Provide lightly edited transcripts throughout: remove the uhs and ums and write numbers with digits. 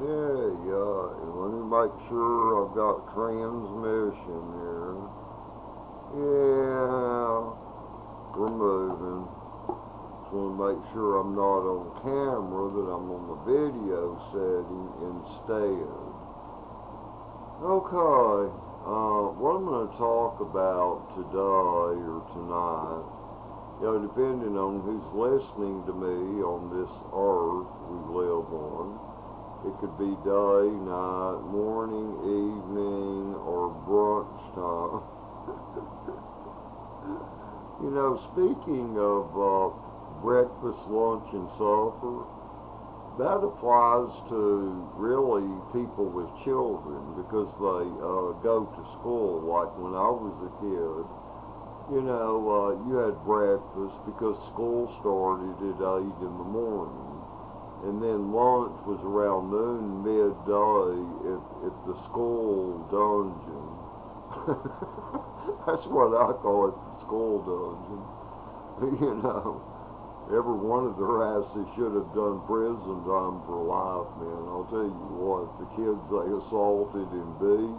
Yeah. Let me make sure I've got transmission here. Yeah, we're moving. Just want to make sure I'm not on camera, that I'm on the video setting instead. Okay, what I'm going to talk about today or tonight, depending on who's listening to me on this earth we live on, it could be day, night, morning, evening, or brunch time. Speaking of breakfast, lunch, and supper, that applies to really people with children because they go to school. Like when I was a kid, you had breakfast because school started at 8 in the morning. And then lunch was around noon, midday at the school dungeon. That's what I call it, the school dungeon. Every one of their asses should have done prison time for life, man. I'll tell you what, the kids they assaulted and beat,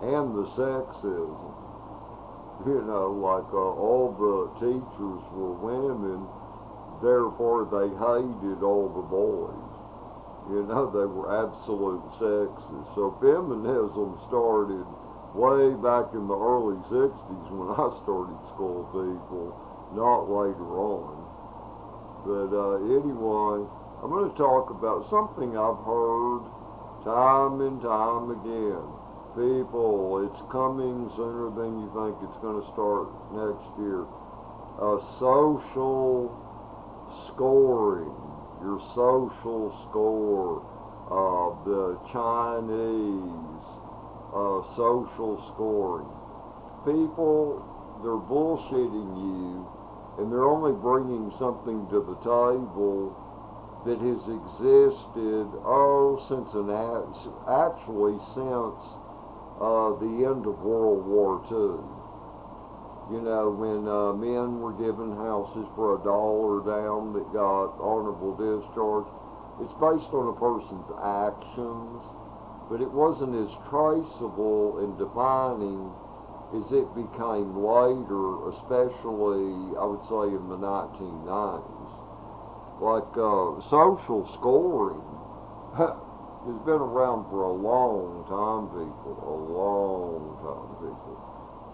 and the sexism. All the teachers were women, therefore they hated all the boys. They were absolute sexists. So feminism started way back in the early 60s when I started school, people, not later on. But anyway, I'm going to talk about something I've heard time and time again. People, it's coming sooner than you think. It's going to start next year. Social scoring, your social score, the Chinese social scoring. People, they're bullshitting you, and they're only bringing something to the table that has existed, since the end of World War II. When men were given houses for $1 down that got honorable discharge, it's based on a person's actions, but it wasn't as traceable and defining as it became later, especially, I would say, in the 1990s. Social scoring has been around for a long time, people. A long time, people.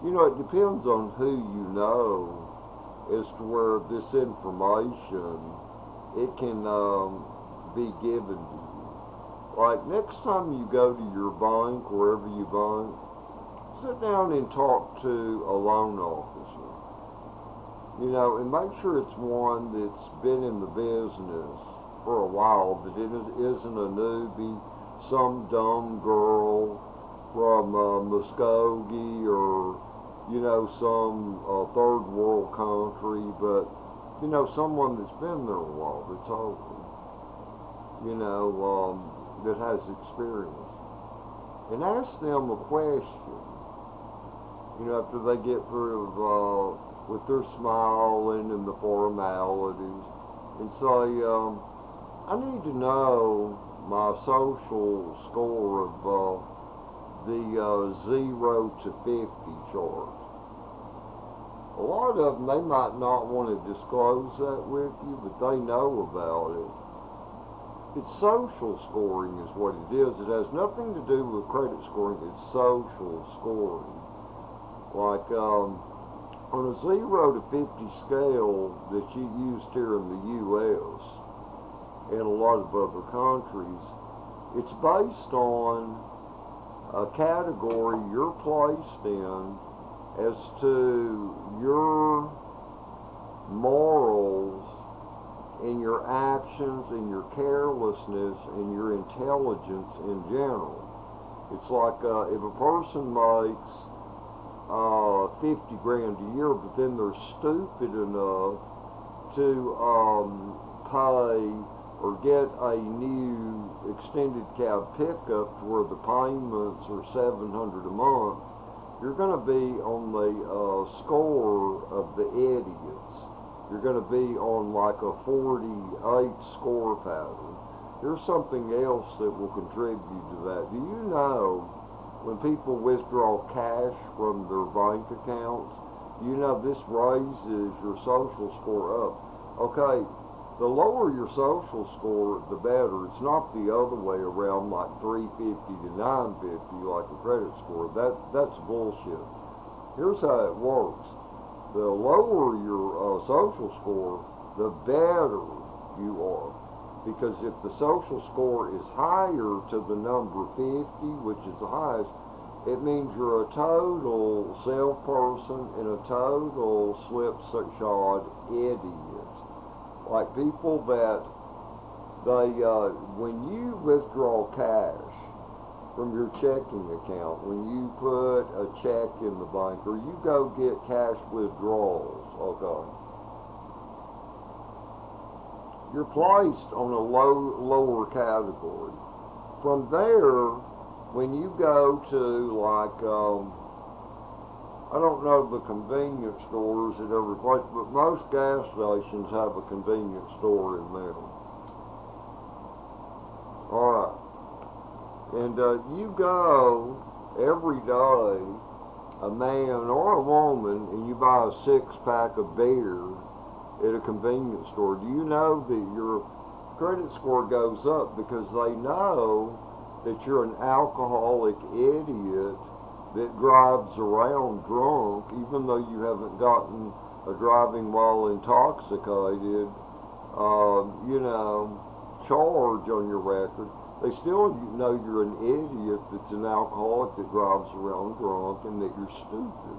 It depends on who you know as to where this information, it can be given to you. Like, next time you go to your bank, wherever you bank, sit down and talk to a loan officer. And make sure it's one that's been in the business for a while, that it isn't a newbie, some dumb girl from Muskogee or, some third world country, but, someone that's been there a while, that's open, that has experience. And ask them a question, after they get through with their smiling and the formalities, and say, I need to know my social score of the 0 to 50 chart. A lot of them, they might not want to disclose that with you, but they know about it. It's social scoring is what it is. It has nothing to do with credit scoring. It's social scoring. Like, on a 0 to 50 scale that you used here in the U.S. and a lot of other countries, it's based on a category you're placed in as to your morals and your actions and your carelessness and your intelligence in general. It's like if a person makes 50 grand a year, but then they're stupid enough to pay or get a new extended cab pickup to where the payments are $700 a month, you're going to be on the score of the idiots. You're going to be on like a 48 score pattern. here's something else that will contribute to that. Do you know when people withdraw cash from their bank accounts, you know this raises your social score up? Okay, the lower your social score, the better. It's not the other way around, like 350 to 950, like a credit score. That's bullshit. Here's how it works. The lower your social score, the better you are. Because if the social score is higher to the number 50, which is the highest, it means you're a total self person and a total slipshod idiot. Like people that when you withdraw cash from your checking account, when you put a check in the bank or you go get cash withdrawals, okay, you're placed on a lower category. From there, when you go to like, I don't know the convenience stores at every place, but most gas stations have a convenience store in there. Alright. And you go every day, a man or a woman, and you buy a 6-pack of beer at a convenience store. Do you know that your credit score goes up because they know that you're an alcoholic idiot that drives around drunk, even though you haven't gotten a driving while intoxicated, charge on your record? They still know you're an idiot that's an alcoholic that drives around drunk and that you're stupid.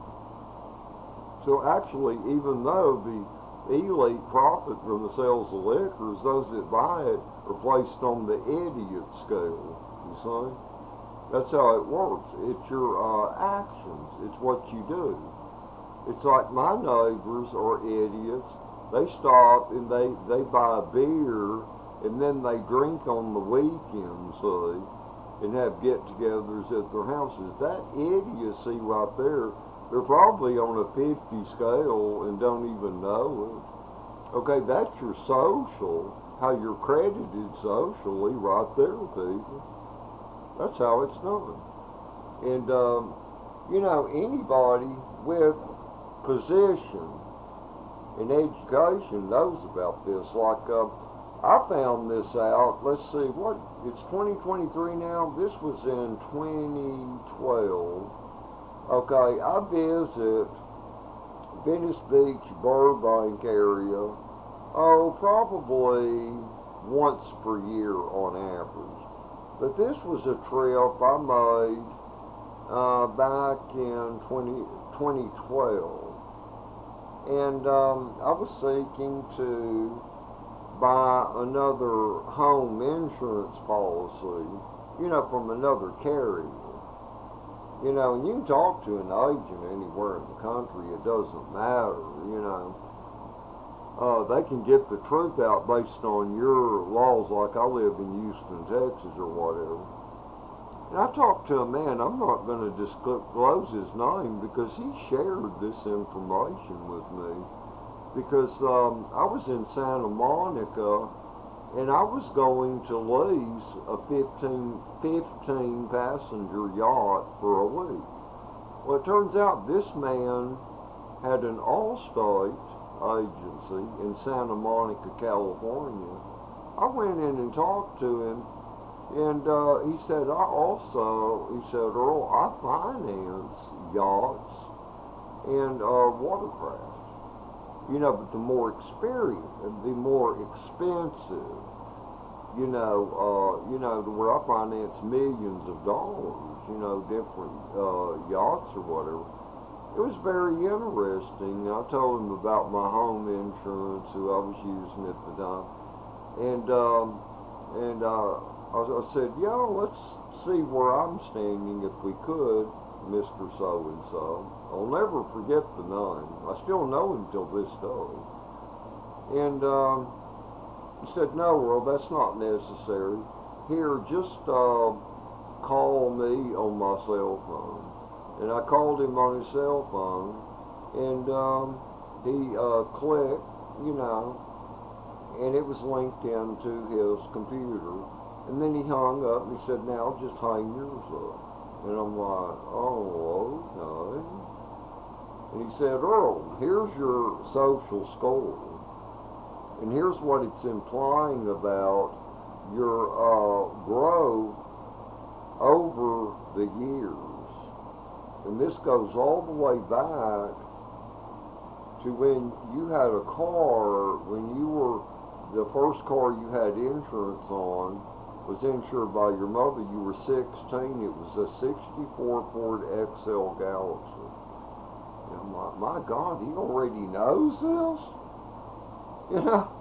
So actually, even though the elite profit from the sales of liquors, those that buy it are placed on the idiot scale, you see? That's how it works. It's your actions. It's what you do. It's like my neighbors are idiots. They stop and they buy a beer and then they drink on the weekends, see, and have get-togethers at their houses. That idiocy right there, they're probably on a 50 scale and don't even know it. Okay, that's your social, how you're credited socially right there, people. That's how it's done. And, anybody with position in education knows about this. Like, I found this out, let's see, it's 2023 now? This was in 2012. Okay, I visit Venice Beach, Burbank area, probably once per year on average. But this was a trip I made back in 2012. And I was seeking to buy another home insurance policy, from another carrier. And you can talk to an agent anywhere in the country, it doesn't matter, they can get the truth out based on your laws, like I live in Houston, Texas or whatever. And I talked to a man, I'm not going to disclose his name because he shared this information with me. Because I was in Santa Monica and I was going to lease a 15 passenger yacht for a week. Well, it turns out this man had an Allstate agency in Santa Monica, California. I went in and talked to him, and he said, Earl, I finance yachts and watercraft. But the more experienced, the more expensive, to where I finance millions of dollars, different yachts or whatever. It was very interesting. I told him about my home insurance, who I was using at the time, and I said, let's see where I'm standing if we could, Mr. So-and-so. I'll never forget the name. I still know him till this day. And he said, no, Earl, that's not necessary. Here, just call me on my cell phone. And I called him on his cell phone, and he clicked, and it was linked into his computer. And then he hung up and he said, now just hang yours up. And I'm like, oh, okay. And he said, Earl, here's your social score. And here's what it's implying about your growth over the years. And this goes all the way back to when you had a car, when you were, the first car you had insurance on was insured by your mother. You were 16. It was a 64 Ford XL Galaxy. And I'm like, my God, he already knows this? You know?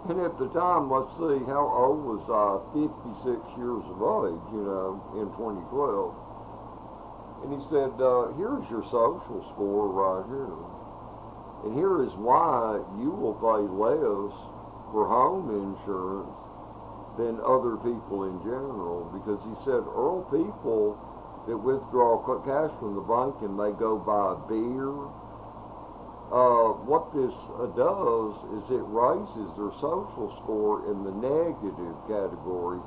And at the time, let's see, how old was I? 56 years of age, you know, in 2012. And he said, here's your social score right here. And here is why you will pay less for home insurance than other people in general. Because he said, Earl, people that withdraw cash from the bank and they go buy beer, what this does is it raises their social score in the negative category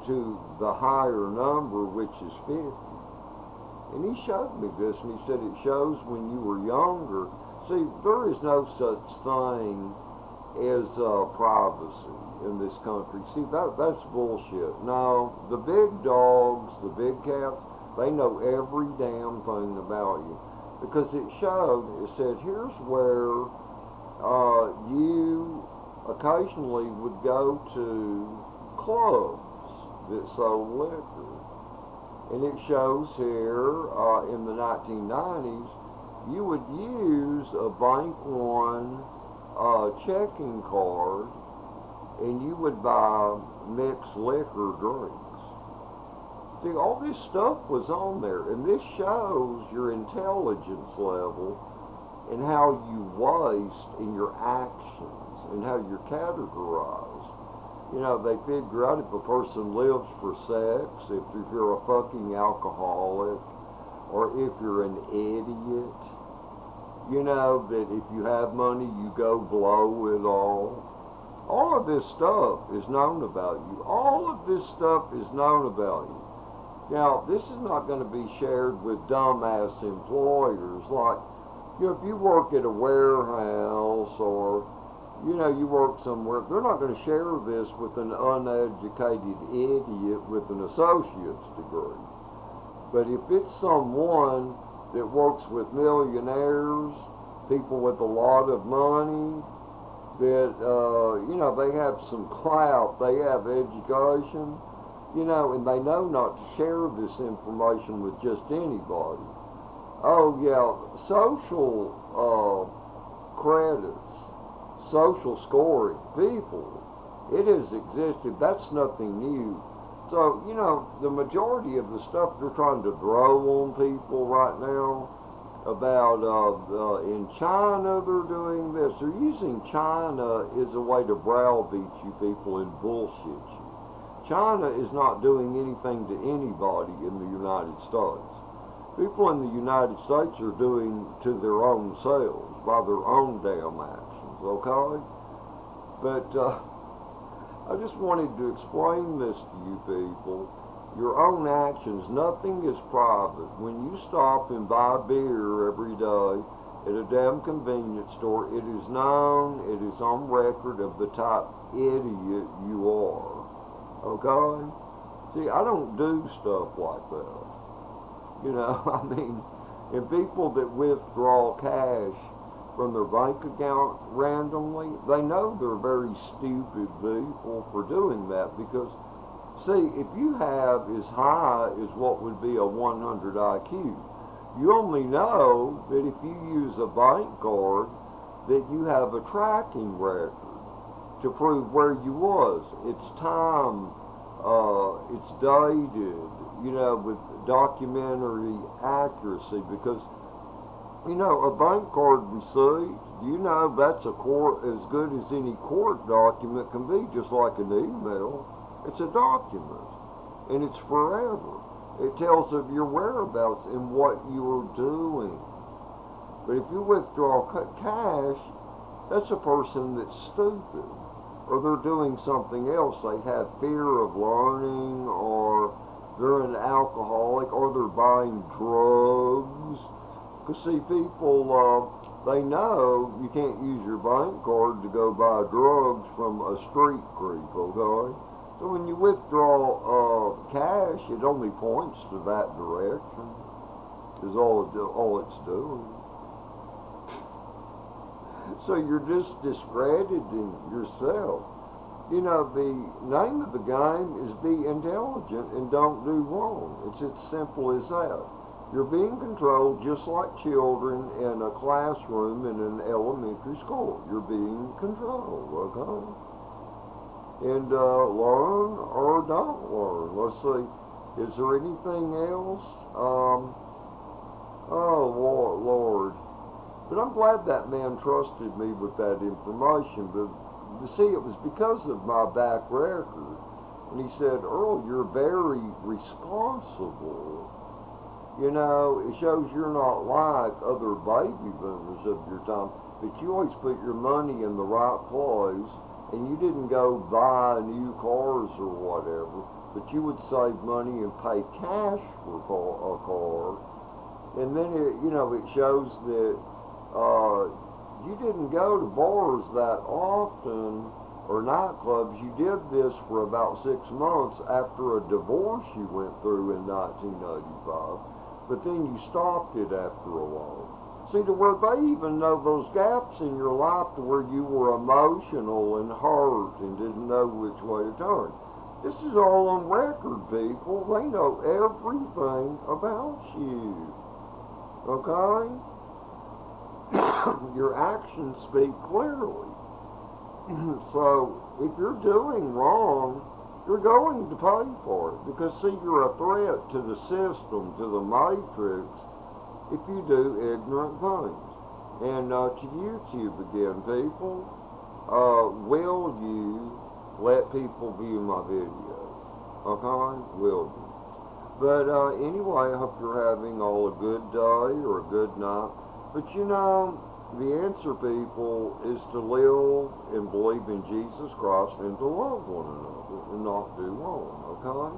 to the higher number, which is 50. And he showed me this, and he said it shows when you were younger. See, there is no such thing as privacy in this country. See, that's bullshit. No, the big dogs, the big cats, they know every damn thing about you. Because it showed, it said, here's where you occasionally would go to clubs that sold liquor. And it shows here in the 1990s, you would use a Bank One checking card and you would buy mixed liquor drinks. See, all this stuff was on there, and this shows your intelligence level and how you waste in your actions and how you're categorized. You know, they figure out if a person lives for sex, if you're a fucking alcoholic, or if you're an idiot. You know, that if you have money, you go blow it all. All of this stuff is known about you. All of this stuff is known about you. Now, this is not going to be shared with dumbass employers. Like, you know, if you work at a warehouse or, you know, you work somewhere, they're not going to share this with an uneducated idiot with an associate's degree. But if it's someone that works with millionaires, people with a lot of money, that, you know, they have some clout, they have education, you know, and they know not to share this information with just anybody. Oh, yeah, social credits, social scoring, people, it has existed. That's nothing new. So, you know, the majority of the stuff they're trying to throw on people right now about in China they're doing this. They're using China as a way to browbeat you people and bullshit you. China is not doing anything to anybody in the United States. People in the United States are doing to their own selves by their own damn actions, okay? But I just wanted to explain this to you people. Your own actions, nothing is private. When you stop and buy beer every day at a damn convenience store, it is known, it is on record of the type idiot you are. Okay? See, I don't do stuff like that. You know, I mean, and people that withdraw cash from their bank account randomly, they know they're very stupid people for doing that because, see, if you have as high as what would be a 100 IQ, you only know that if you use a bank card that you have a tracking record to prove where you was. It's time, it's dated, you know, with documentary accuracy because, you know, a bank card receipt, you know, that's a court as good as any court document can be, just like an email. It's a document, and it's forever. It tells of your whereabouts and what you are doing. But if you withdraw cash, That's a person that's stupid. Or they're doing something else. They have fear of learning, or they're an alcoholic, or they're buying drugs. Because, see, people, they know you can't use your bank card to go buy drugs from a street creep, okay? So when you withdraw cash, it only points to that direction, is all it's doing. So you're just discrediting yourself. You know, the name of the game is be intelligent and don't do wrong. It's as simple as that. You're being controlled just like children in a classroom in an elementary school. You're being controlled, okay? And learn or don't learn. Let's see, is there anything else? Oh, Lord. But I'm glad that man trusted me with that information. But you see, it was because of my back record. And he said, Earl, you're very responsible. You know, it shows you're not like other baby boomers of your time, that you always put your money in the right place, and you didn't go buy new cars or whatever, but you would save money and pay cash for a car. And then, it shows that you didn't go to bars that often or nightclubs. You did this for about 6 months after a divorce you went through in 1985, but then you stopped it after a while. See, to where they even know those gaps in your life to where you were emotional and hurt and didn't know which way to turn. This is all on record, people. They know everything about you. Okay? Your actions speak clearly. So, if you're doing wrong, you're going to pay for it. Because, see, you're a threat to the system, to the matrix, if you do ignorant things. And to YouTube again, people, will you let people view my videos? Okay? Will you? But anyway, I hope you're having all a good day or a good night. But the answer, people, is to live and believe in Jesus Christ and to love one another and not do wrong, okay?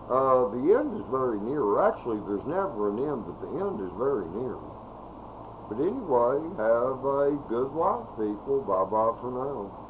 The end is very near. Actually, there's never an end, but the end is very near. But anyway, have a good life, people. Bye-bye for now.